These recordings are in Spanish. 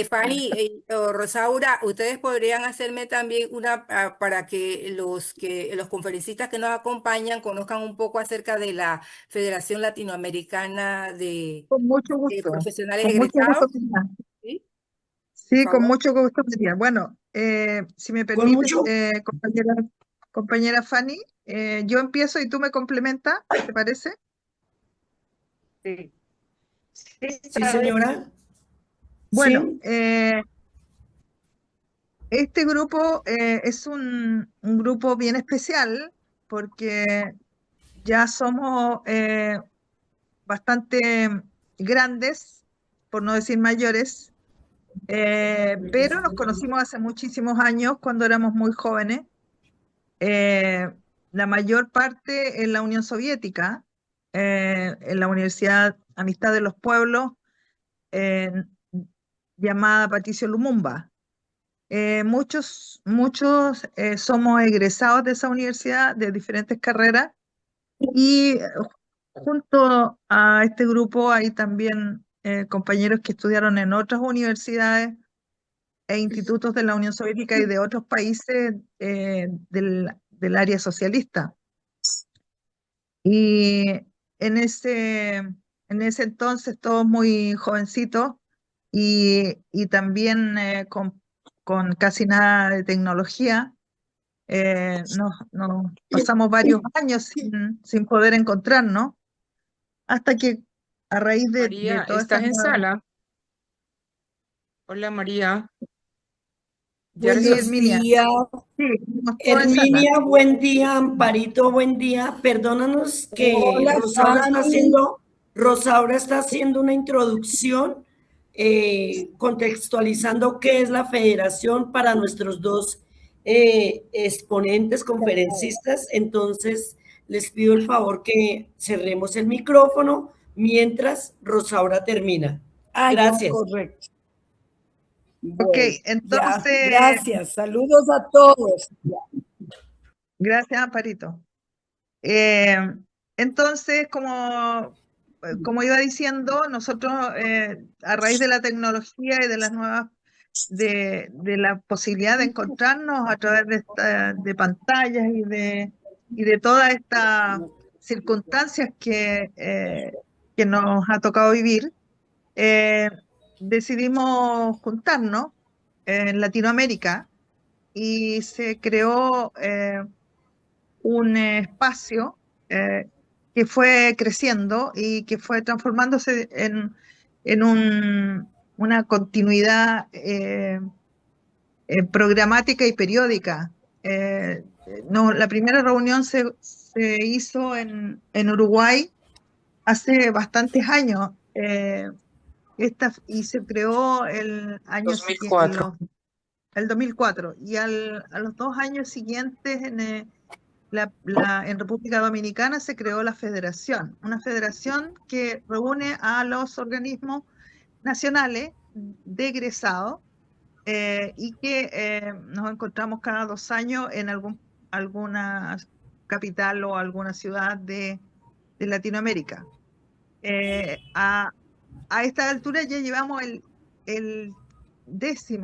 Fanny o Rosaura, ustedes podrían hacerme también para que los conferencistas que nos acompañan conozcan un poco acerca de la Federación Latinoamericana Con mucho de gusto, Profesionales con mucho gusto, Egresados. María. ¿Sí? Por Sí, con favor. mucho gusto, María. Bueno, si me Con permites, mucho, compañera Fanny, yo empiezo y tú me complementas, ¿te parece? Sí. sí, Esta vez, señora. Bueno, Sí, este grupo es un grupo bien especial porque ya somos bastante grandes, por no decir mayores, pero nos conocimos hace muchísimos años cuando éramos muy jóvenes. eh, la mayor parte en la Unión Soviética, en la Universidad Amistad de los Pueblos, eh, llamada Patricio Lumumba. Muchos somos egresados de esa universidad de diferentes carreras y junto a este grupo hay también compañeros que estudiaron en otras universidades e institutos de la Unión Soviética y de otros países del área socialista. Y en en ese entonces, todos muy jovencitos y también con casi nada de tecnología, nos pasamos varios años sin poder encontrarnos, hasta que a raíz de María, todas estas ¿estás en nuevas... sala? Hola María, ya Sí, buenos Herminia, días. sí, estamos todos en sala. Herminia, buen día. Amparito, buen día. Perdónanos que hola, Fanny. Rosaura está haciendo una introducción contextualizando qué es la federación para nuestros dos exponentes, conferencistas. Entonces, les pido el favor que cerremos el micrófono mientras Rosaura termina. Ah, ya, Gracias. correcto. Ok, Bueno, ya, entonces, gracias. Saludos a todos. gracias, Amparito. Eh, entonces, como iba diciendo, nosotros a raíz de la tecnología y de las de la posibilidad de encontrarnos a través de pantallas y de todas estas circunstancias que nos ha tocado vivir, eh, decidimos juntarnos en Latinoamérica y se creó un espacio eh, que fue creciendo y que fue transformándose en una continuidad programática y periódica. No, la primera reunión se hizo en Uruguay hace bastantes años, y se creó el año siguiente, 2004. el 2004, y a los 2 años siguientes en República Dominicana se creó la federación, una federación que reúne a los organismos nacionales de egresados y que nos encontramos cada 2 años en alguna capital o alguna ciudad de Latinoamérica. Eh, a, a esta altura ya llevamos el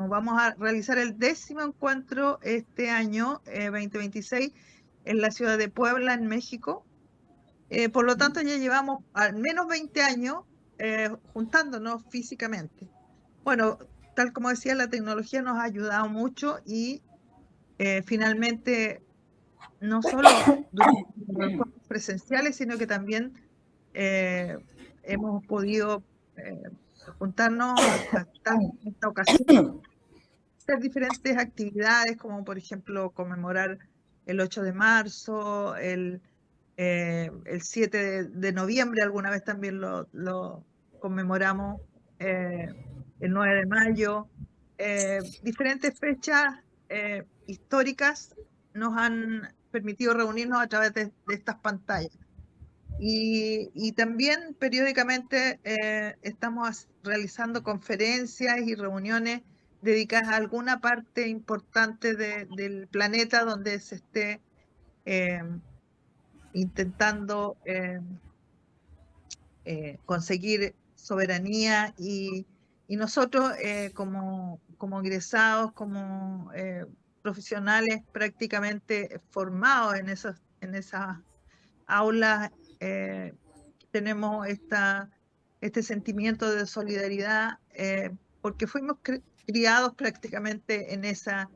vamos a realizar el 10.º encuentro este año 2026 en la ciudad de Puebla, en México. Por lo tanto, ya llevamos al menos 20 años juntándonos físicamente. Bueno, tal como decía, la tecnología nos ha ayudado mucho y finalmente no solo durante los encuentros presenciales, sino que también eh, hemos podido eh, juntarnos en esta ocasión, hacer diferentes actividades, como por ejemplo conmemorar el 8 de marzo, el 7 de noviembre, alguna vez también lo conmemoramos, eh, el 9 de mayo. Diferentes fechas históricas nos han permitido reunirnos a través de estas pantallas. Y también periódicamente estamos realizando conferencias y reuniones dedicadas a alguna parte importante del planeta donde se esté eh, intentando conseguir soberanía Y nosotros como egresados, como profesionales prácticamente formados en esas aulas, tenemos este sentimiento de solidaridad, porque fuimos criados prácticamente en ese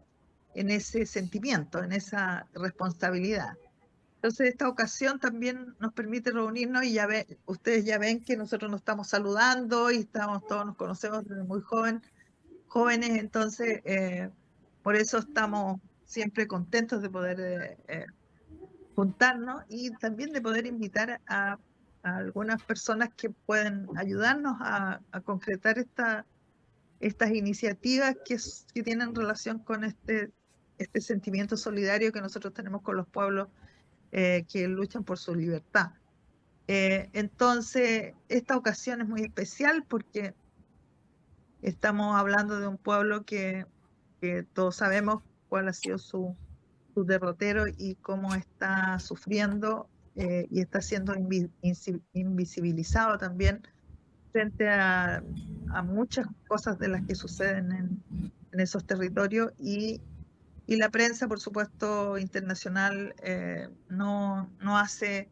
sentimiento, en esa responsabilidad. Entonces, esta ocasión también nos permite reunirnos y ustedes ya ven que nosotros nos estamos saludando y todos nos conocemos desde muy jóvenes, entonces por eso estamos siempre contentos de poder juntarnos y también de poder invitar a algunas personas que pueden ayudarnos a concretar estas iniciativas que tienen relación con este sentimiento solidario que nosotros tenemos con los pueblos que luchan por su libertad. Entonces, esta ocasión es muy especial porque estamos hablando de un pueblo que todos sabemos cuál ha sido su derrotero y cómo está sufriendo y está siendo invisibilizado también frente a muchas cosas de las que suceden en esos territorios y la prensa, por supuesto, internacional no hace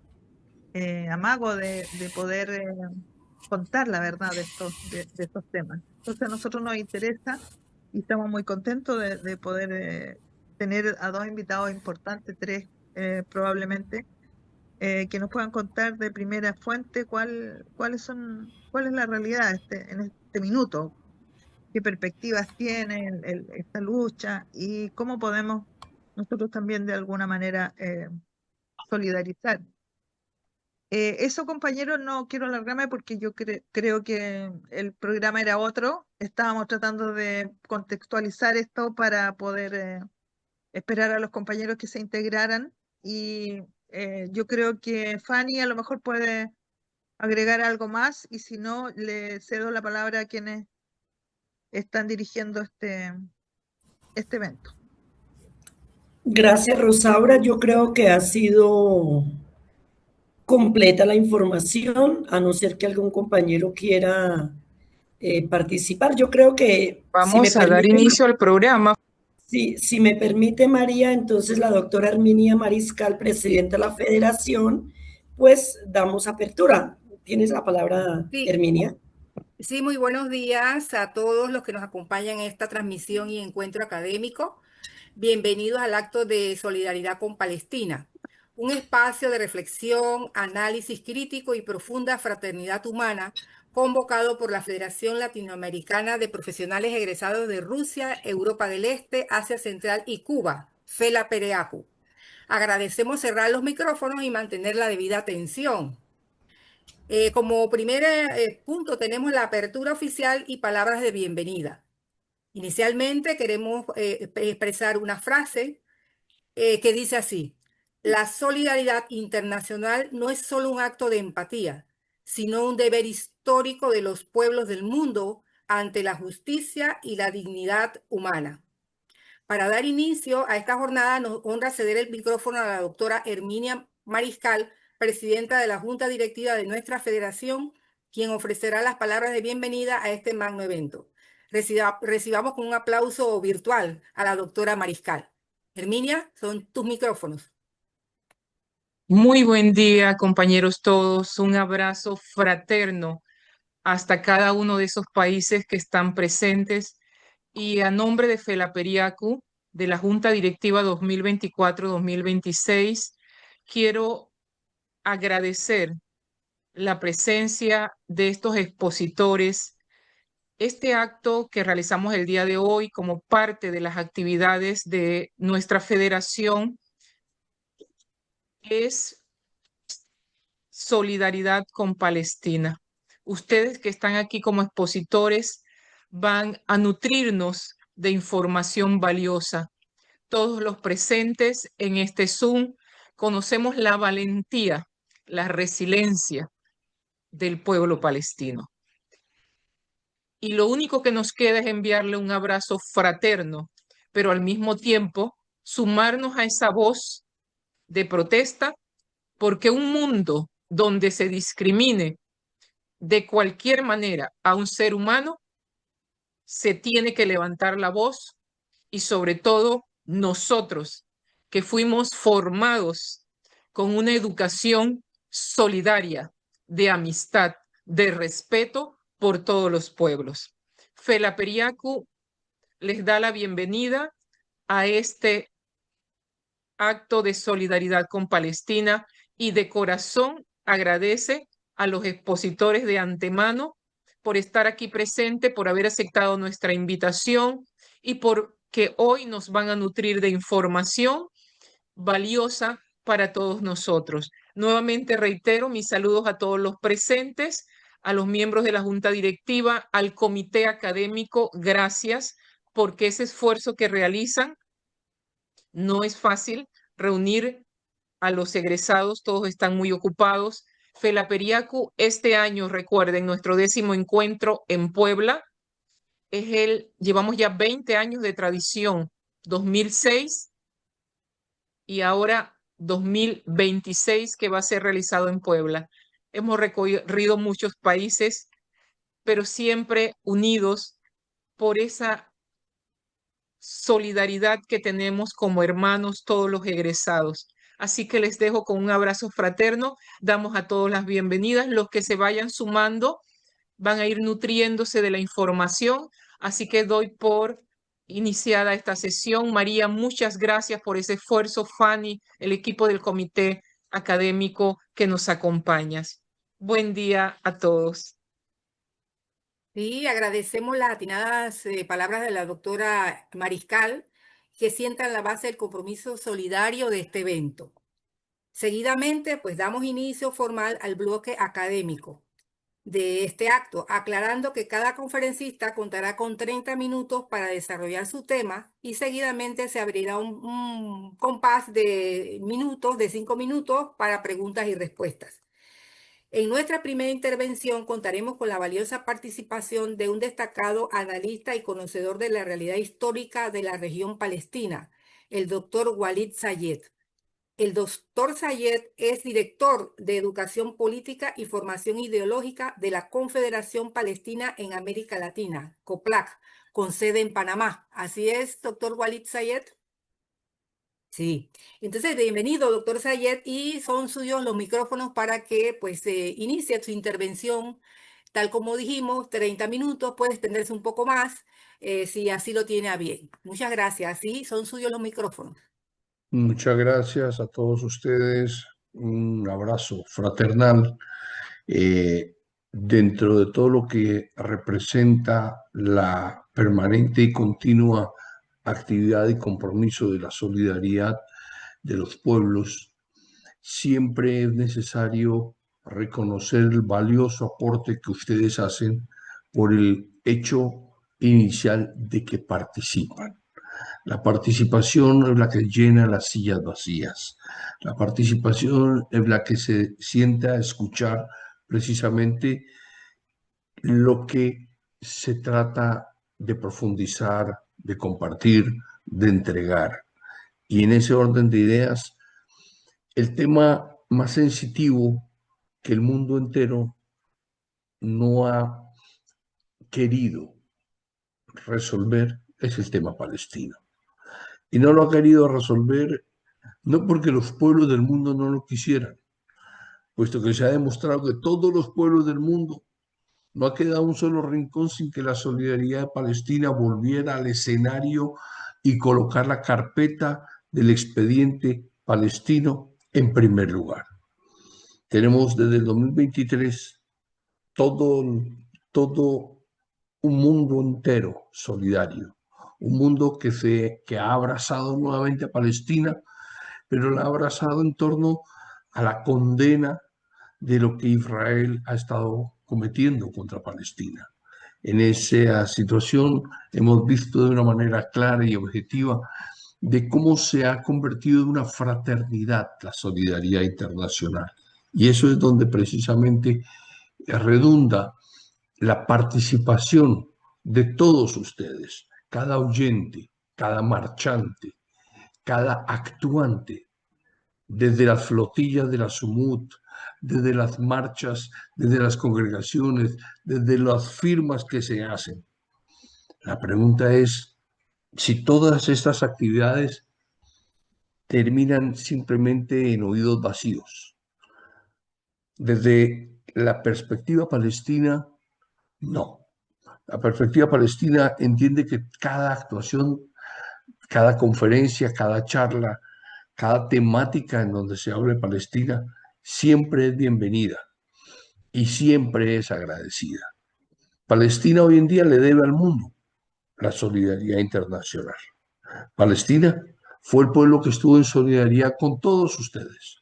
amago de poder contar la verdad de estos temas. Entonces a nosotros nos interesa y estamos muy contentos de poder tener a dos invitados importantes, tres probablemente, que nos puedan contar de primera fuente cuál es la realidad en este minuto, qué perspectivas tiene esta lucha y cómo podemos nosotros también de alguna manera solidarizar. Eso, compañeros, no quiero alargarme porque yo creo que el programa era otro. Estábamos tratando de contextualizar esto para poder esperar a los compañeros que se integraran. Y yo creo que Fanny a lo mejor puede agregar algo más y si no, le cedo la palabra a quienes están dirigiendo este evento. Gracias, Rosaura. Yo creo que ha sido completa la información, a no ser que algún compañero quiera participar. Yo creo que, Vamos a dar inicio al programa. si me permite, María, entonces la doctora Herminia Mariscal, presidenta de la federación, pues damos apertura. ¿Tienes la palabra, Sí, Herminia? sí, muy buenos días a todos los que nos acompañan en esta transmisión y encuentro académico. Bienvenidos al acto de solidaridad con Palestina, un espacio de reflexión, análisis crítico y profunda fraternidad humana convocado por la Federación Latinoamericana de Profesionales Egresados de Rusia, Europa del Este, Asia Central y Cuba, FELAPEREACU. Agradecemos cerrar los micrófonos y mantener la debida atención. Como primer punto tenemos la apertura oficial y palabras de bienvenida. Inicialmente queremos expresar una frase que dice así: la solidaridad internacional no es solo un acto de empatía, sino un deber histórico de los pueblos del mundo ante la justicia y la dignidad humana. Para dar inicio a esta jornada nos honra ceder el micrófono a la doctora Herminia Mariscal, presidenta de la Junta Directiva de nuestra federación, quien ofrecerá las palabras de bienvenida a este magno evento. Recibamos con un aplauso virtual a la doctora Mariscal. Herminia, son tus micrófonos. Muy buen día, compañeros todos. Un abrazo fraterno hasta cada uno de esos países que están presentes. Y a nombre de FELAPERIACU, de la Junta Directiva 2024-2026, quiero agradecer la presencia de estos expositores. Este acto que realizamos el día de hoy como parte de las actividades de nuestra federación es solidaridad con Palestina. Ustedes que están aquí como expositores van a nutrirnos de información valiosa. Todos los presentes en este Zoom conocemos la valentía, la resiliencia del pueblo palestino. Y lo único que nos queda es enviarle un abrazo fraterno, pero al mismo tiempo sumarnos a esa voz de protesta, porque un mundo donde se discrimine de cualquier manera a un ser humano se tiene que levantar la voz y sobre todo nosotros que fuimos formados con una educación solidaria, de amistad, de respeto por todos los pueblos. Felaperiacu les da la bienvenida a este acto de solidaridad con Palestina y de corazón agradece a los expositores de antemano por estar aquí presente, por haber aceptado nuestra invitación y porque hoy nos van a nutrir de información valiosa para todos nosotros. Nuevamente reitero mis saludos a todos los presentes, a los miembros de la Junta Directiva, al comité académico, gracias porque ese esfuerzo que realizan no es fácil reunir a los egresados, todos están muy ocupados. Felaperiacu, este año, recuerden, nuestro 10º encuentro en Puebla, llevamos ya 20 años de tradición, 2006 y ahora 2026 que va a ser realizado en Puebla. Hemos recorrido muchos países, pero siempre unidos por esa solidaridad que tenemos como hermanos todos los egresados. Así que les dejo con un abrazo fraterno, damos a todos las bienvenidas, los que se vayan sumando van a ir nutriéndose de la información, así que doy por iniciada esta sesión. María, muchas gracias por ese esfuerzo, Fanny, el equipo del comité académico que nos acompañas. Buen día a todos. Sí, agradecemos las atinadas palabras de la doctora Mariscal, que sientan la base del compromiso solidario de este evento. Seguidamente, pues damos inicio formal al bloque académico de este acto, aclarando que cada conferencista contará con 30 minutos para desarrollar su tema y seguidamente se abrirá un compás de minutos, de 5 minutos, para preguntas y respuestas. En nuestra primera intervención contaremos con la valiosa participación de un destacado analista y conocedor de la realidad histórica de la región palestina, el doctor Walid Sayed. El doctor Sayed es director de Educación Política y Formación Ideológica de la Confederación Palestina en América Latina, COPLAC, con sede en Panamá. ¿Así es, doctor Walid Sayed? Sí. Entonces, bienvenido, doctor Sayed, y son suyos los micrófonos para que pues inicie su intervención. Tal como dijimos, 30 minutos, puede extenderse un poco más, si así lo tiene a bien. Muchas gracias. Sí, son suyos los micrófonos. Muchas gracias a todos ustedes. Un abrazo fraternal dentro de todo lo que representa la permanente y continua actividad y compromiso de la solidaridad de los pueblos. Siempre es necesario reconocer el valioso aporte que ustedes hacen por el hecho inicial de que participan. La participación es la que llena las sillas vacías. La participación es la que se sienta a escuchar precisamente lo que se trata de profundizar, de compartir, de entregar. Y en ese orden de ideas, el tema más sensitivo que el mundo entero no ha querido resolver es el tema palestino. Y no lo ha querido resolver no porque los pueblos del mundo no lo quisieran, puesto que se ha demostrado que todos los pueblos del mundo, no ha quedado un solo rincón sin que la solidaridad palestina volviera al escenario y colocar la carpeta del expediente palestino en primer lugar. Tenemos desde el 2023 todo un mundo entero solidario, un mundo que ha abrazado nuevamente a Palestina, pero la ha abrazado en torno a la condena de lo que Israel ha estado cometiendo contra Palestina. En esa situación hemos visto de una manera clara y objetiva de cómo se ha convertido en una fraternidad la solidaridad internacional. Y eso es donde precisamente redunda la participación de todos ustedes, cada oyente, cada marchante, cada actuante, desde las flotillas de la Sumut, desde las marchas, desde las congregaciones, desde las firmas que se hacen. La pregunta es si todas estas actividades terminan simplemente en oídos vacíos. Desde la perspectiva palestina, no. La perspectiva palestina entiende que cada actuación, cada conferencia, cada charla, cada temática en donde se hable de Palestina, siempre es bienvenida y siempre es agradecida. Palestina hoy en día le debe al mundo la solidaridad internacional. Palestina fue el pueblo que estuvo en solidaridad con todos ustedes,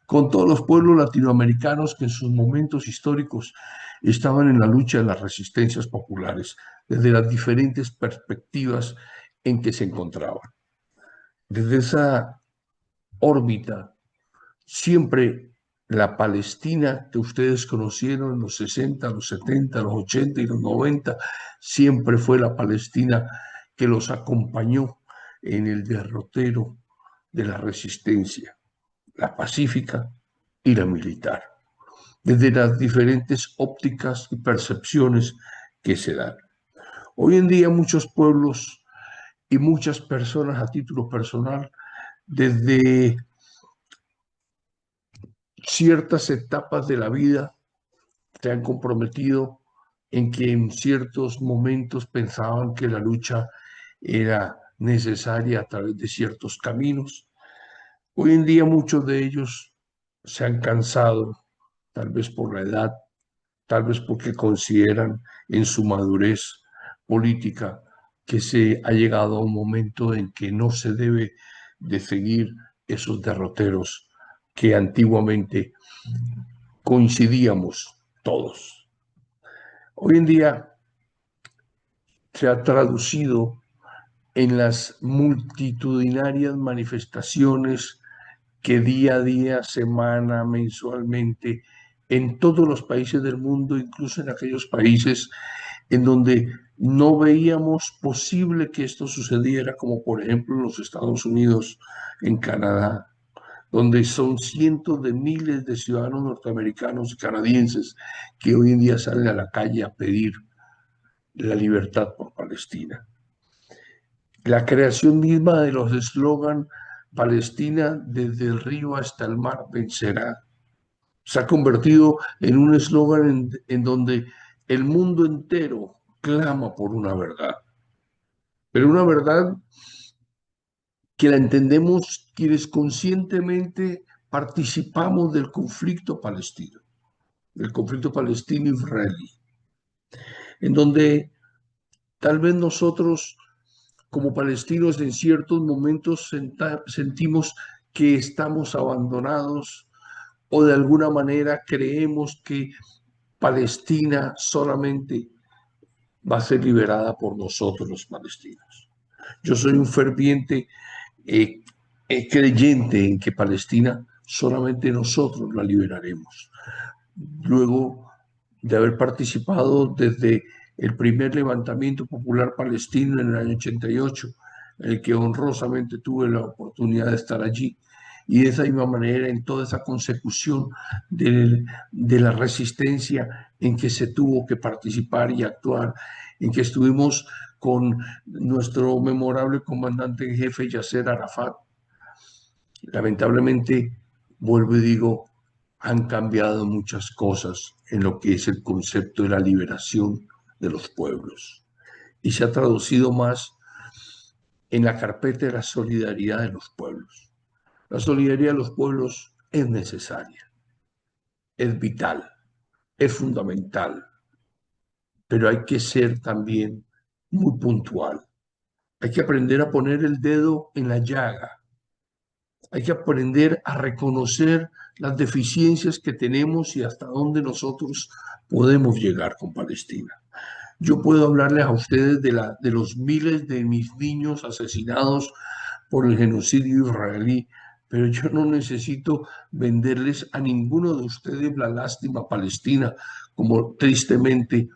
con todos los pueblos latinoamericanos que en sus momentos históricos estaban en la lucha de las resistencias populares, desde las diferentes perspectivas en que se encontraban. Desde esa órbita, siempre la Palestina que ustedes conocieron en los 60, los 70, los 80 y los 90, siempre fue la Palestina que los acompañó en el derrotero de la resistencia, la pacífica y la militar, desde las diferentes ópticas y percepciones que se dan. Hoy en día muchos pueblos y muchas personas a título personal, desde ciertas etapas de la vida, se han comprometido en que en ciertos momentos pensaban que la lucha era necesaria a través de ciertos caminos. Hoy en día muchos de ellos se han cansado, tal vez por la edad, tal vez porque consideran en su madurez política que se ha llegado a un momento en que no se debe de seguir esos derroteros que antiguamente coincidíamos todos. Hoy en día se ha traducido en las multitudinarias manifestaciones que día a día, semana, mensualmente, en todos los países del mundo, incluso en aquellos países en donde no veíamos posible que esto sucediera, como por ejemplo en los Estados Unidos, en Canadá, donde son cientos de miles de ciudadanos norteamericanos y canadienses que hoy en día salen a la calle a pedir la libertad por Palestina. La creación misma de los eslogan Palestina desde el río hasta el mar vencerá se ha convertido en un eslogan en donde el mundo entero clama por una verdad, pero una verdad que la entendemos quienes conscientemente participamos del conflicto palestino-israelí, en donde tal vez nosotros como palestinos en ciertos momentos sentimos que estamos abandonados o de alguna manera creemos que Palestina solamente va a ser liberada por nosotros los palestinos. Yo soy un ferviente creyente en que Palestina solamente nosotros la liberaremos. Luego de haber participado desde el primer levantamiento popular palestino en el año 88, en el que honrosamente tuve la oportunidad de estar allí, y de esa misma manera en toda esa consecución de la resistencia en que se tuvo que participar y actuar, en que estuvimos con nuestro memorable comandante en jefe Yasser Arafat. Lamentablemente, vuelvo y digo, han cambiado muchas cosas en lo que es el concepto de la liberación de los pueblos y se ha traducido más en la carpeta de la solidaridad de los pueblos. La solidaridad de los pueblos es necesaria, es vital, es fundamental, pero hay que ser también muy puntual. Hay que aprender a poner el dedo en la llaga. Hay que aprender a reconocer las deficiencias que tenemos y hasta dónde nosotros podemos llegar con Palestina. Yo puedo hablarles a ustedes de los miles de mis niños asesinados por el genocidio israelí, pero yo no necesito venderles a ninguno de ustedes la lástima palestina, como tristemente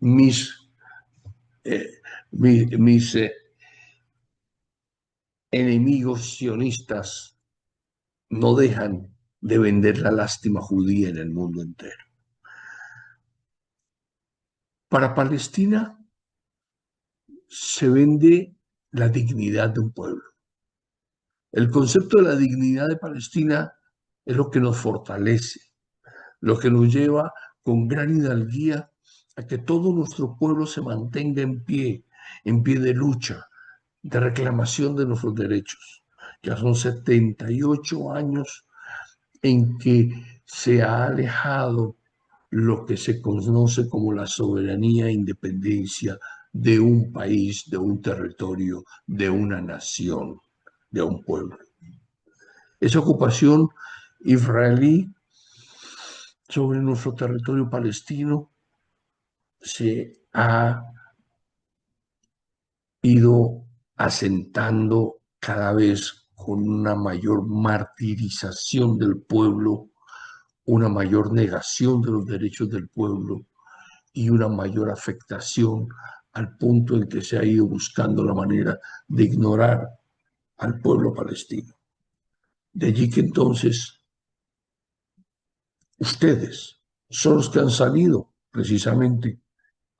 mis enemigos sionistas no dejan de vender la lástima judía en el mundo entero. Para Palestina, se vende la dignidad de un pueblo. El concepto de la dignidad de Palestina es lo que nos fortalece, lo que nos lleva con gran hidalguía a que todo nuestro pueblo se mantenga en pie de lucha, de reclamación de nuestros derechos. Ya son 78 años en que se ha alejado lo que se conoce como la soberanía e independencia de un país, de un territorio, de una nación, de un pueblo. Esa ocupación israelí sobre nuestro territorio palestino se ha ido asentando cada vez con una mayor martirización del pueblo, una mayor negación de los derechos del pueblo y una mayor afectación al punto en que se ha ido buscando la manera de ignorar al pueblo palestino. De allí que entonces ustedes son los que han salido precisamente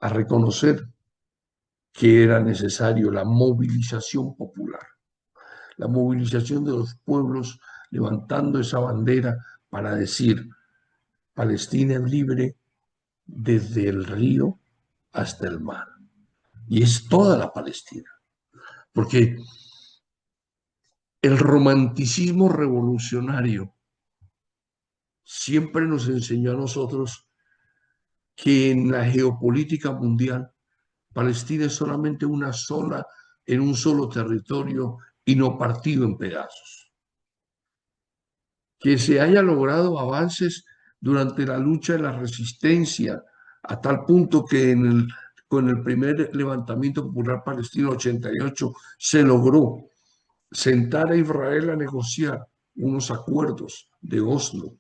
a reconocer que era necesario la movilización popular, la movilización de los pueblos levantando esa bandera para decir Palestina es libre desde el río hasta el mar. Y es toda la Palestina, porque el romanticismo revolucionario siempre nos enseñó a nosotros que en la geopolítica mundial Palestina es solamente una sola, en un solo territorio y no partido en pedazos. Que se haya logrado avances durante la lucha de la resistencia, a tal punto que con el primer levantamiento popular palestino 88 se logró sentar a Israel a negociar unos acuerdos de Oslo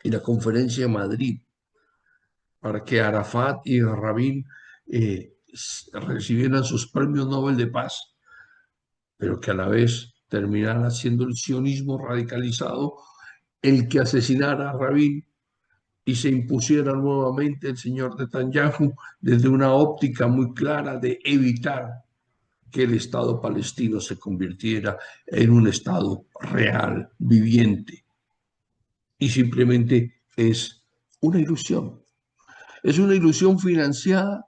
y la conferencia de Madrid para que Arafat y Rabin recibieran sus premios Nobel de Paz, pero que a la vez terminara siendo el sionismo radicalizado el que asesinara a Rabin y se impusiera nuevamente el señor Netanyahu desde una óptica muy clara de evitar que el Estado palestino se convirtiera en un Estado real, viviente. Y simplemente es una ilusión. Es una ilusión financiada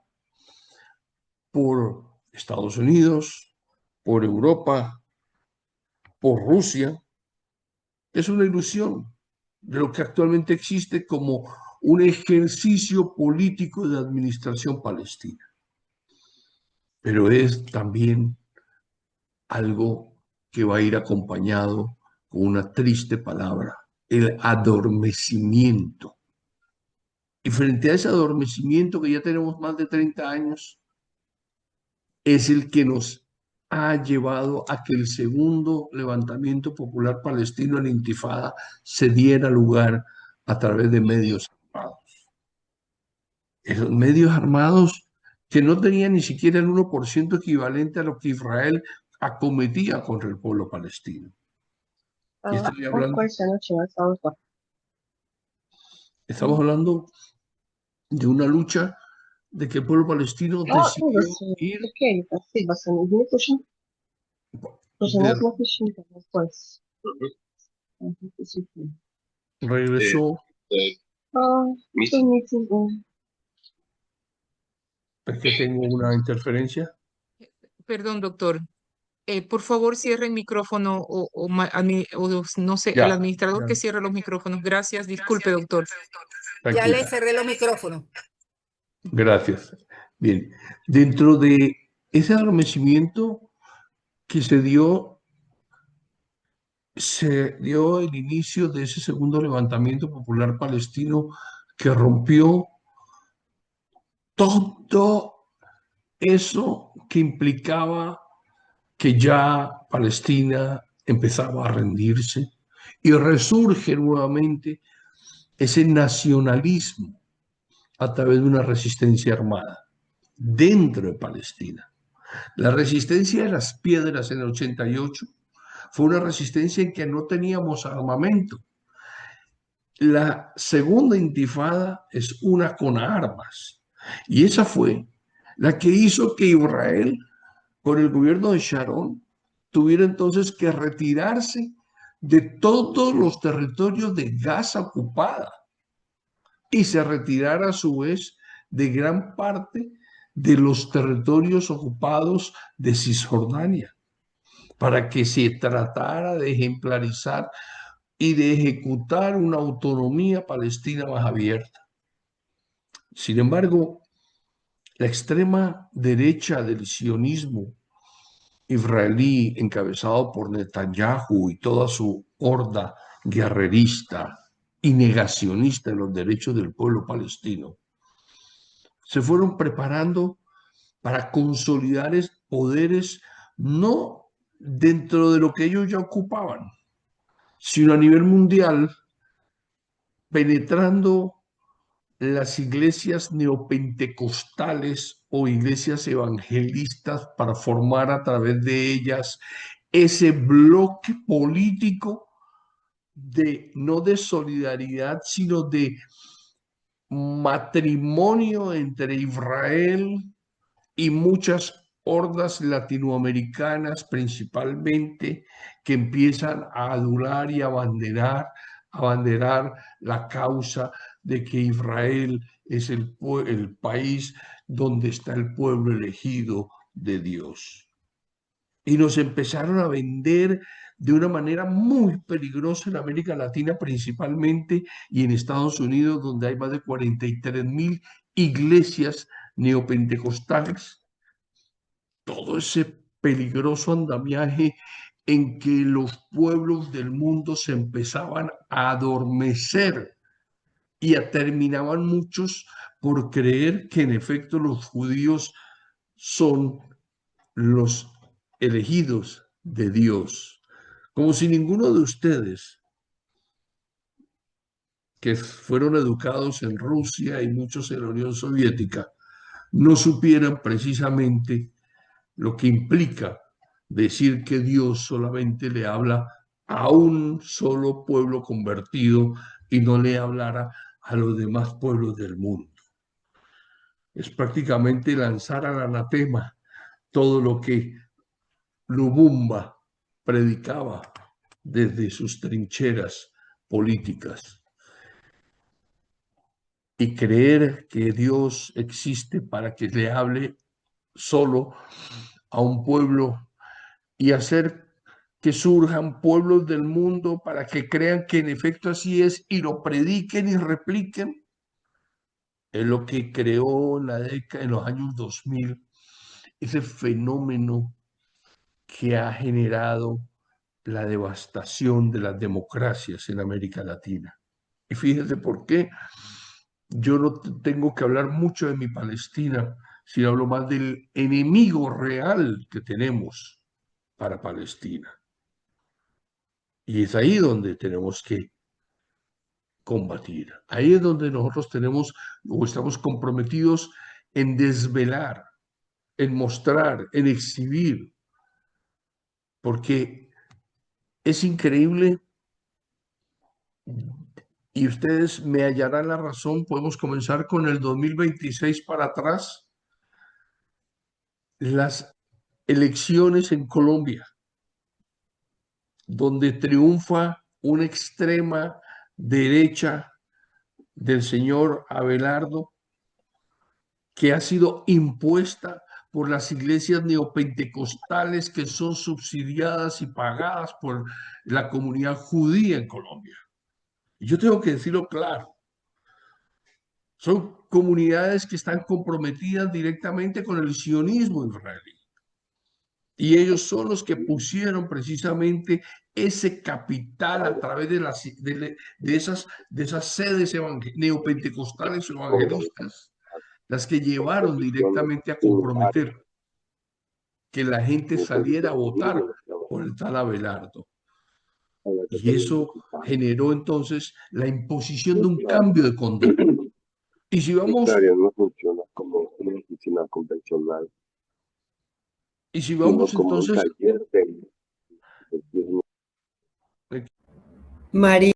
por Estados Unidos, por Europa, por Rusia. Es una ilusión de lo que actualmente existe como un ejercicio político de administración palestina. Pero es también algo que va a ir acompañado con una triste palabra, el adormecimiento. Y frente a ese adormecimiento que ya tenemos más de 30 años, es el que nos ha llevado a que el segundo levantamiento popular palestino, la Intifada, se diera lugar a través de medios armados. Esos medios armados que no tenían ni siquiera el 1% equivalente a lo que Israel acometía contra el pueblo palestino. Y estamos hablando de una lucha de que el pueblo palestino decidió ir regresó. ¿Es que tengo una interferencia? Perdón, doctor. Por favor, cierre el micrófono o no sé, el Ya, administrador ya. que cierre los micrófonos. Gracias. Disculpe, doctor. Ya le Tranquila. cerré los micrófonos. Gracias. Bien, dentro de ese adormecimiento que se dio el inicio de ese segundo levantamiento popular palestino que rompió todo eso que implicaba que ya Palestina empezaba a rendirse y resurge nuevamente ese nacionalismo a través de una resistencia armada dentro de Palestina. La resistencia de las piedras en el 88 fue una resistencia en que no teníamos armamento. La segunda intifada es una con armas y esa fue la que hizo que Israel, con el gobierno de Sharon, tuviera entonces que retirarse de todos los territorios de Gaza ocupada y se retirara a su vez de gran parte de los territorios ocupados de Cisjordania, para que se tratara de ejemplarizar y de ejecutar una autonomía palestina más abierta. Sin embargo, la extrema derecha del sionismo israelí, encabezado por Netanyahu y toda su horda guerrerista y negacionista de los derechos del pueblo palestino, se fueron preparando para consolidar poderes no dentro de lo que ellos ya ocupaban, sino a nivel mundial, penetrando las iglesias neopentecostales o iglesias evangelistas para formar a través de ellas ese bloque político de no de solidaridad, sino de matrimonio entre Israel y muchas hordas latinoamericanas principalmente que empiezan a adular y abanderar la causa de que Israel es el país donde está el pueblo elegido de Dios. Y nos empezaron a vender de una manera muy peligrosa en América Latina principalmente y en Estados Unidos, donde hay más de 43.000 iglesias neopentecostales, todo ese peligroso andamiaje en que los pueblos del mundo se empezaban a adormecer y terminaban muchos por creer que en efecto los judíos son los elegidos de Dios, como si ninguno de ustedes que fueron educados en Rusia y muchos en la Unión Soviética no supieran precisamente lo que implica decir que Dios solamente le habla a un solo pueblo convertido y no le hablara a los demás pueblos del mundo. Es prácticamente lanzar al anatema todo lo que Lumumba predicaba desde sus trincheras políticas y creer que Dios existe para que le hable solo a un pueblo y hacer que surjan pueblos del mundo para que crean que en efecto así es y lo prediquen y repliquen, es lo que creó en los años 2000 ese fenómeno que ha generado la devastación de las democracias en América Latina. Y fíjense por qué yo no tengo que hablar mucho de mi Palestina, sino hablo más del enemigo real que tenemos para Palestina. Y es ahí donde tenemos que combatir. Ahí es donde nosotros tenemos o estamos comprometidos en desvelar, en mostrar, en exhibir, porque es increíble y ustedes me hallarán la razón. Podemos comenzar con el 2026 para atrás, las elecciones en Colombia, donde triunfa una extrema derecha del señor Abelardo, que ha sido impuesta por las iglesias neopentecostales que son subsidiadas y pagadas por la comunidad judía en Colombia. Y yo tengo que decirlo claro, son comunidades que están comprometidas directamente con el sionismo israelí. Y ellos son los que pusieron precisamente ese capital a través de esas sedes neopentecostales evangelistas, las que llevaron directamente a comprometer que la gente saliera a votar por el tal Abelardo. Y eso generó entonces la imposición de un cambio de conducta. Y si vamos, no funciona como una oficina convencional, y si sino vamos como un entonces, taller de María.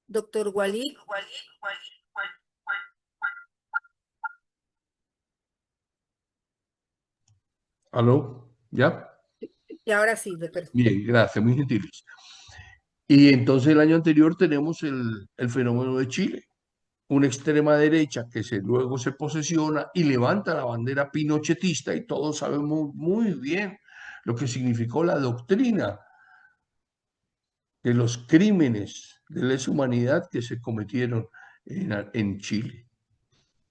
Doctor Walid. ¿Aló? ¿Ya? Y ahora sí, doctor. Bien, gracias, muy gentiles. Y entonces el año anterior tenemos el fenómeno de Chile, una extrema derecha que luego se posesiona y levanta la bandera pinochetista y todos sabemos muy bien lo que significó la doctrina de los crímenes de lesa humanidad que se cometieron en Chile.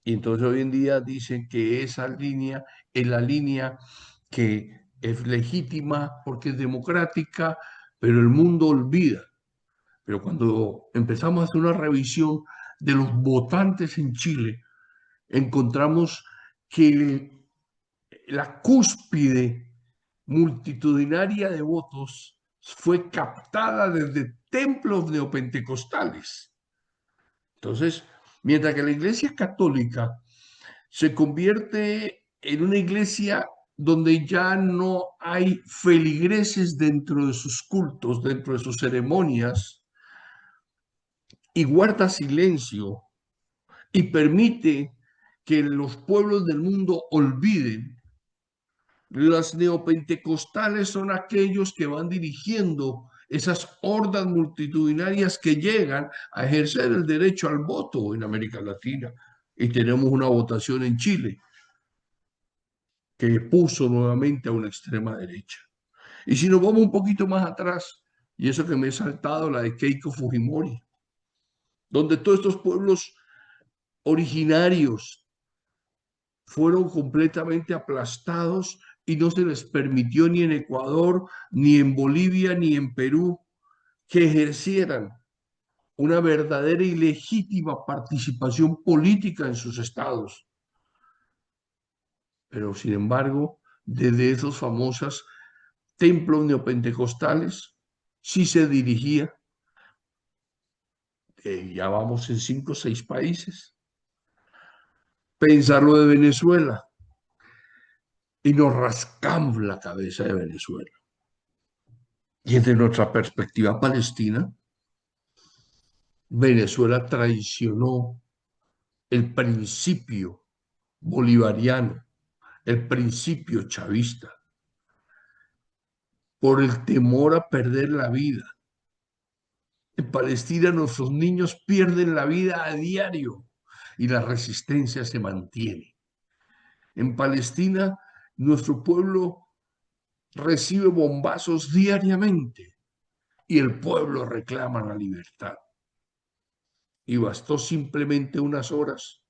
Y entonces hoy en día dicen que esa línea es la línea que es legítima porque es democrática, pero el mundo olvida. Pero cuando empezamos a hacer una revisión de los votantes en Chile, encontramos que la cúspide multitudinaria de votos fue captada desde templos neopentecostales. Entonces, mientras que la Iglesia Católica se convierte en una iglesia donde ya no hay feligreses dentro de sus cultos, dentro de sus ceremonias, y guarda silencio y permite que los pueblos del mundo olviden. Las neopentecostales son aquellos que van dirigiendo esas hordas multitudinarias que llegan a ejercer el derecho al voto en América Latina. Y tenemos una votación en Chile que puso nuevamente a una extrema derecha. Y si nos vamos un poquito más atrás, y eso que me he saltado, la de Keiko Fujimori, donde todos estos pueblos originarios fueron completamente aplastados y no se les permitió ni en Ecuador, ni en Bolivia, ni en Perú que ejercieran una verdadera y legítima participación política en sus estados. Pero sin embargo, desde esos famosos templos neopentecostales sí se dirigía, ya vamos en 5 o 6 países, pensar lo de Venezuela y nos rascamos la cabeza de Venezuela. Y desde nuestra perspectiva palestina, Venezuela traicionó el principio bolivariano, el principio chavista, por el temor a perder la vida. En Palestina nuestros niños pierden la vida a diario y la resistencia se mantiene. En Palestina nuestro pueblo recibe bombazos diariamente y el pueblo reclama la libertad. Y bastó simplemente unas horas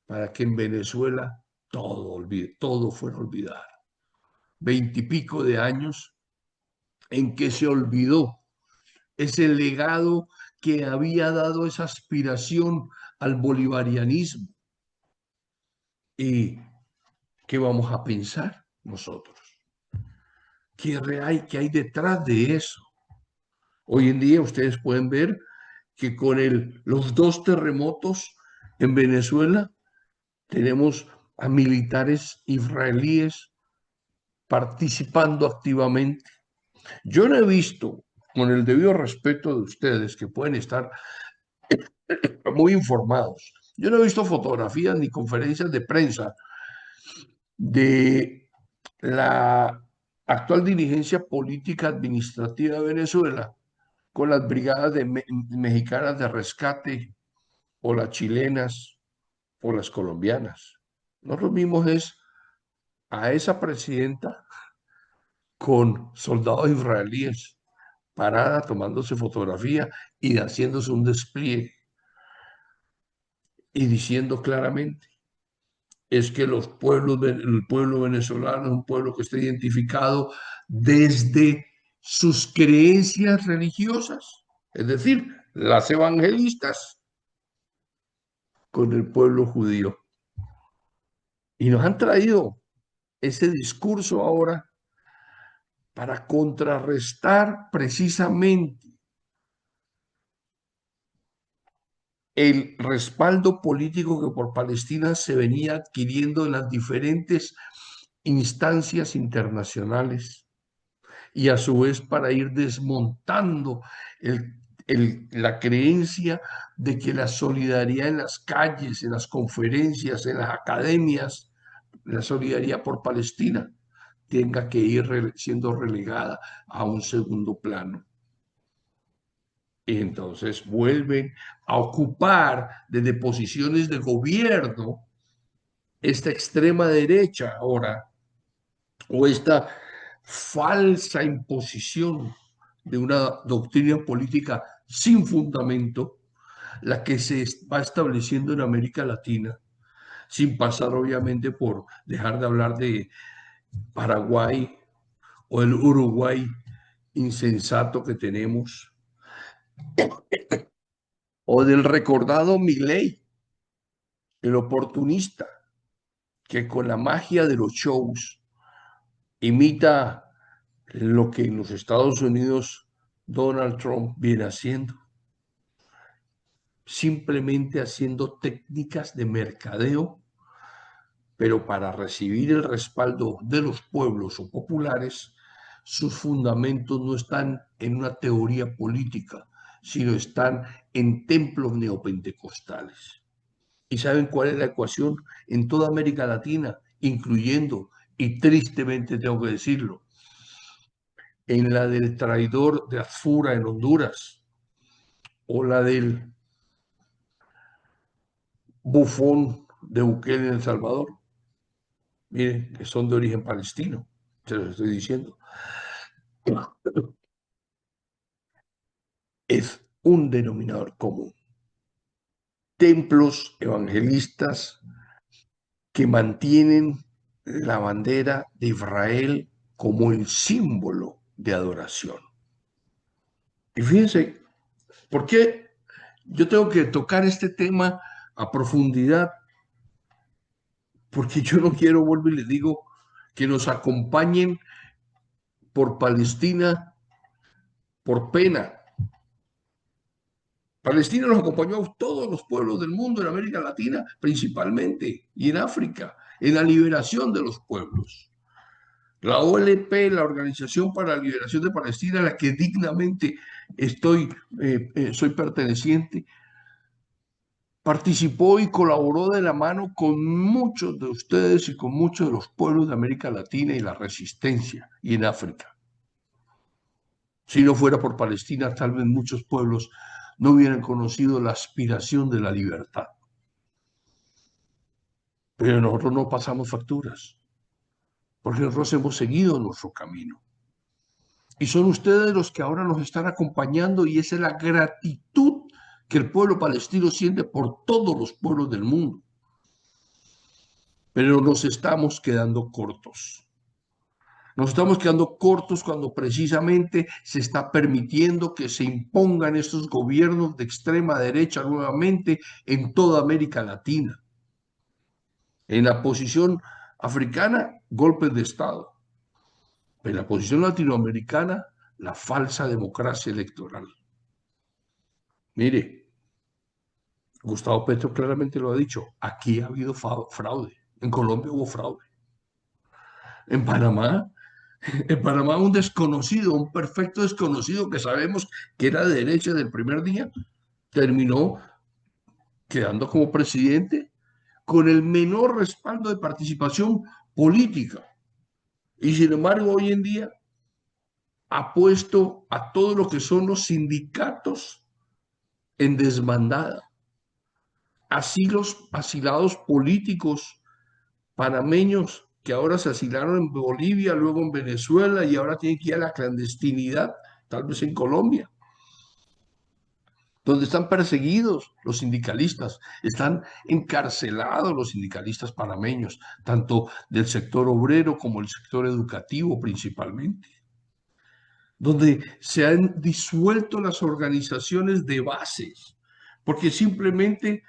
para que en Venezuela todo fuera olvidado. 20 y pico de años en que se olvidó ese legado que había dado esa aspiración al bolivarianismo. ¿Y qué vamos a pensar nosotros? ¿Qué hay detrás de eso? Hoy en día ustedes pueden ver que con los 2 terremotos en Venezuela tenemos a militares israelíes participando activamente. Yo no he visto, con el debido respeto de ustedes que pueden estar muy informados, yo no he visto fotografías ni conferencias de prensa de la actual dirigencia política administrativa de Venezuela con las brigadas mexicanas de rescate o las chilenas o las colombianas. Nosotros vimos a esa presidenta con soldados israelíes parada tomándose fotografía y haciéndose un despliegue y diciendo claramente es que el pueblo venezolano es un pueblo que está identificado desde sus creencias religiosas, es decir, las evangelistas con el pueblo judío. Y nos han traído ese discurso ahora para contrarrestar precisamente el respaldo político que por Palestina se venía adquiriendo en las diferentes instancias internacionales y a su vez para ir desmontando la creencia de que la solidaridad en las calles, en las conferencias, en las academias, la solidaridad por Palestina tenga que ir siendo relegada a un segundo plano. Y entonces vuelven a ocupar desde posiciones de gobierno esta extrema derecha ahora, o esta falsa imposición de una doctrina política sin fundamento, la que se va estableciendo en América Latina, sin pasar obviamente por dejar de hablar de Paraguay o el Uruguay insensato que tenemos, o del recordado Milei, el oportunista, que con la magia de los shows imita lo que en los Estados Unidos Donald Trump viene haciendo, simplemente haciendo técnicas de mercadeo, pero para recibir el respaldo de los pueblos o populares, sus fundamentos no están en una teoría política, sino están en templos neopentecostales. ¿Y saben cuál es la ecuación en toda América Latina, incluyendo, y tristemente tengo que decirlo, en la del traidor de Azfura en Honduras, o la del bufón de Bukele en El Salvador? Miren, que son de origen palestino, se los estoy diciendo. Es un denominador común. Templos evangelistas que mantienen la bandera de Israel como el símbolo de adoración. Y fíjense, ¿por qué yo tengo que tocar este tema a profundidad? Porque yo no quiero, vuelvo y les digo, que nos acompañen por Palestina por pena. Palestina nos acompañó a todos los pueblos del mundo, en América Latina principalmente, y en África, en la liberación de los pueblos. La OLP, la Organización para la Liberación de Palestina, a la que dignamente soy perteneciente, participó y colaboró de la mano con muchos de ustedes y con muchos de los pueblos de América Latina y la resistencia, y en África. Si no fuera por Palestina, tal vez muchos pueblos no hubieran conocido la aspiración de la libertad. Pero nosotros no pasamos facturas, porque nosotros hemos seguido nuestro camino. Y son ustedes los que ahora nos están acompañando, y esa es la gratitud que el pueblo palestino siente por todos los pueblos del mundo. Pero nos estamos quedando cortos. Nos estamos quedando cortos cuando precisamente se está permitiendo que se impongan estos gobiernos de extrema derecha nuevamente en toda América Latina. En la posición africana, golpes de Estado. En la posición latinoamericana, la falsa democracia electoral. Mire, Gustavo Petro claramente lo ha dicho, aquí ha habido fraude. En Colombia hubo fraude. En Panamá un desconocido, un perfecto desconocido que sabemos que era de derecha del primer día, terminó quedando como presidente con el menor respaldo de participación política. Y sin embargo, hoy en día ha puesto a todo lo que son los sindicatos en desbandada. Así los asilados políticos panameños que ahora se asilaron en Bolivia, luego en Venezuela y ahora tienen que ir a la clandestinidad, tal vez en Colombia, donde están perseguidos los sindicalistas, están encarcelados los sindicalistas panameños, tanto del sector obrero como el sector educativo principalmente, donde se han disuelto las organizaciones de bases, porque simplemente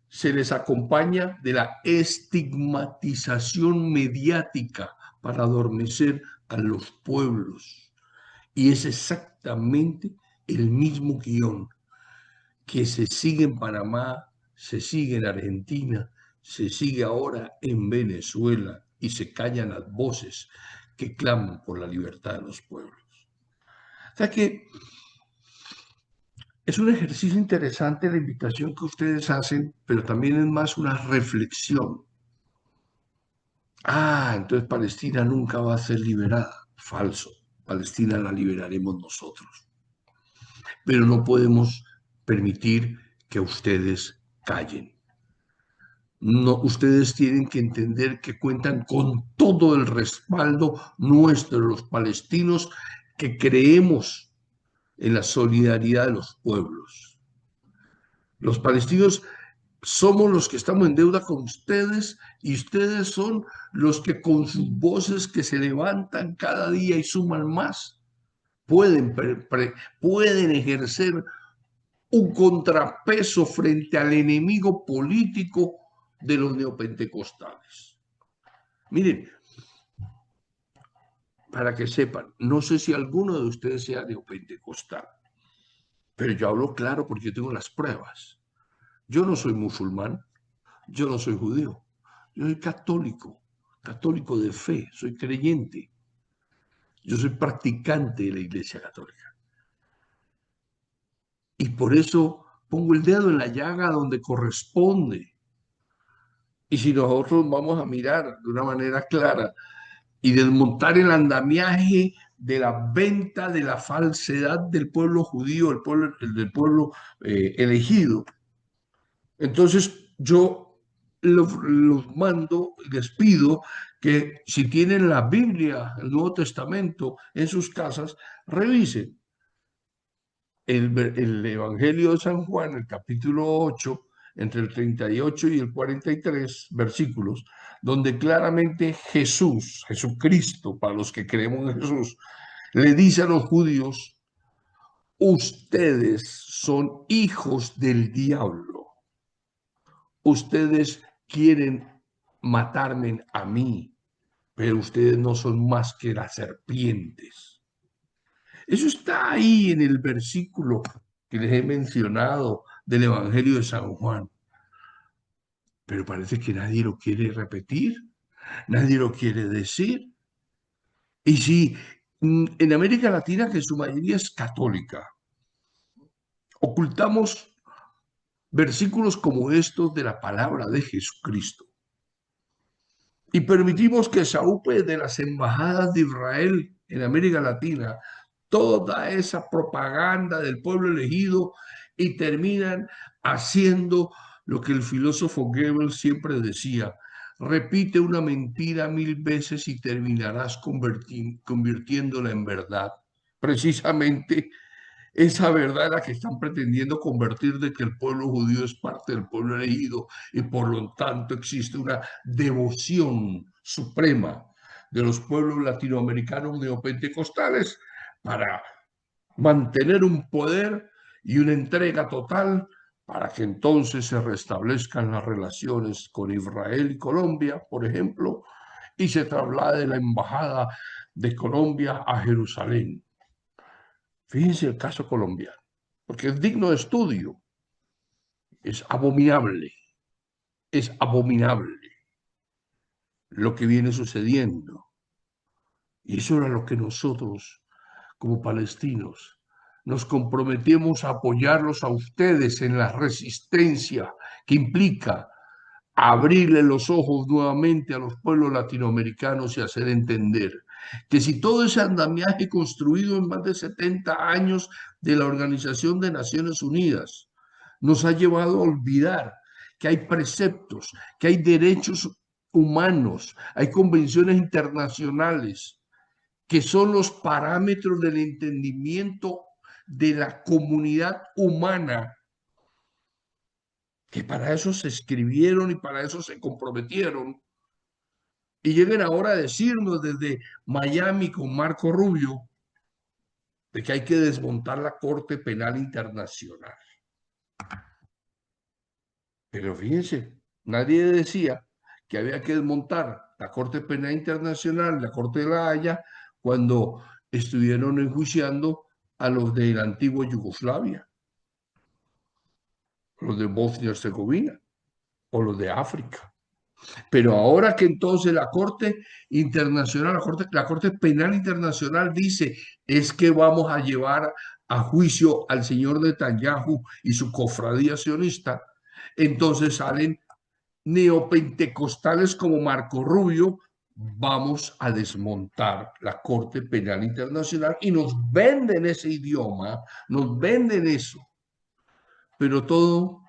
se les acompaña de la estigmatización mediática para adormecer a los pueblos. Y es exactamente el mismo guión que se sigue en Panamá, se sigue en Argentina, se sigue ahora en Venezuela, y se callan las voces que claman por la libertad de los pueblos. O sea que Es un ejercicio interesante la invitación que ustedes hacen, pero también es más una reflexión. Entonces Palestina nunca va a ser liberada. Falso. Palestina la liberaremos nosotros. Pero no podemos permitir que ustedes callen. No, ustedes tienen que entender que cuentan con todo el respaldo nuestro, los palestinos, que creemos en la solidaridad de los pueblos. Los palestinos somos los que estamos en deuda con ustedes y ustedes son los que con sus voces que se levantan cada día y suman más, pueden ejercer un contrapeso frente al enemigo político de los neopentecostales. Miren, para que sepan, no sé si alguno de ustedes sea neopentecostal, pero yo hablo claro porque yo tengo las pruebas. Yo no soy musulmán, yo no soy judío, yo soy católico, católico de fe, soy creyente. Yo soy practicante de la Iglesia Católica. Y por eso pongo el dedo en la llaga donde corresponde. Y si nosotros vamos a mirar de una manera clara y desmontar el andamiaje de la venta, de la falsedad del pueblo judío, del pueblo elegido, entonces yo los mando, les pido que si tienen la Biblia, el Nuevo Testamento en sus casas, revisen el Evangelio de San Juan, el capítulo 8, entre el 38 y el 43 versículos, donde claramente Jesucristo, para los que creemos en Jesús, le dice a los judíos: ustedes son hijos del diablo. Ustedes quieren matarme a mí, pero ustedes no son más que las serpientes. Eso está ahí en el versículo que les he mencionado del Evangelio de San Juan. Pero parece que nadie lo quiere repetir, nadie lo quiere decir. Y si en América Latina, que su mayoría es católica, ocultamos versículos como estos de la palabra de Jesucristo y permitimos que se ocupe de las embajadas de Israel en América Latina toda esa propaganda del pueblo elegido y terminan haciendo lo que el filósofo Goebbels siempre decía: repite una mentira 1000 veces y terminarás convirtiéndola en verdad. Precisamente esa verdad es la que están pretendiendo convertir, de que el pueblo judío es parte del pueblo elegido y por lo tanto existe una devoción suprema de los pueblos latinoamericanos neopentecostales para mantener un poder y una entrega total para que entonces se restablezcan las relaciones con Israel y Colombia, por ejemplo, y se traslade la embajada de Colombia a Jerusalén. Fíjense el caso colombiano, porque es digno de estudio. Es abominable lo que viene sucediendo. Y eso era lo que nosotros, como palestinos, nos comprometimos a apoyarlos a ustedes en la resistencia que implica abrirle los ojos nuevamente a los pueblos latinoamericanos y hacer entender que si todo ese andamiaje construido en más de 70 años de la Organización de Naciones Unidas nos ha llevado a olvidar que hay preceptos, que hay derechos humanos, hay convenciones internacionales que son los parámetros del entendimiento de la comunidad humana, que para eso se escribieron y para eso se comprometieron, y lleguen ahora a decirnos desde Miami con Marco Rubio de que hay que desmontar la Corte Penal Internacional. Pero fíjense, nadie decía que había que desmontar la Corte Penal Internacional, la Corte de la Haya, cuando estuvieron enjuiciando a los de la antigua Yugoslavia, los de Bosnia y Herzegovina o los de África. Pero ahora que entonces la Corte Internacional, la Corte Penal Internacional dice, es que vamos a llevar a juicio al señor Netanyahu y su cofradía sionista, entonces salen neopentecostales como Marco Rubio. Vamos a desmontar la Corte Penal Internacional y nos venden ese idioma, nos venden eso. Pero todo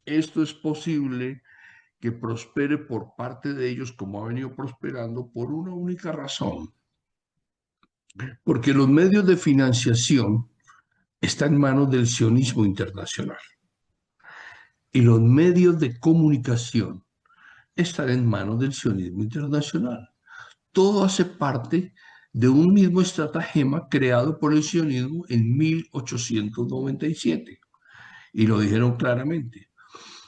esto es posible que prospere por parte de ellos como ha venido prosperando por una única razón. Porque los medios de financiación están en manos del sionismo internacional y los medios de comunicación están en manos del sionismo internacional. Todo hace parte de un mismo estratagema creado por el sionismo en 1897. Y lo dijeron claramente.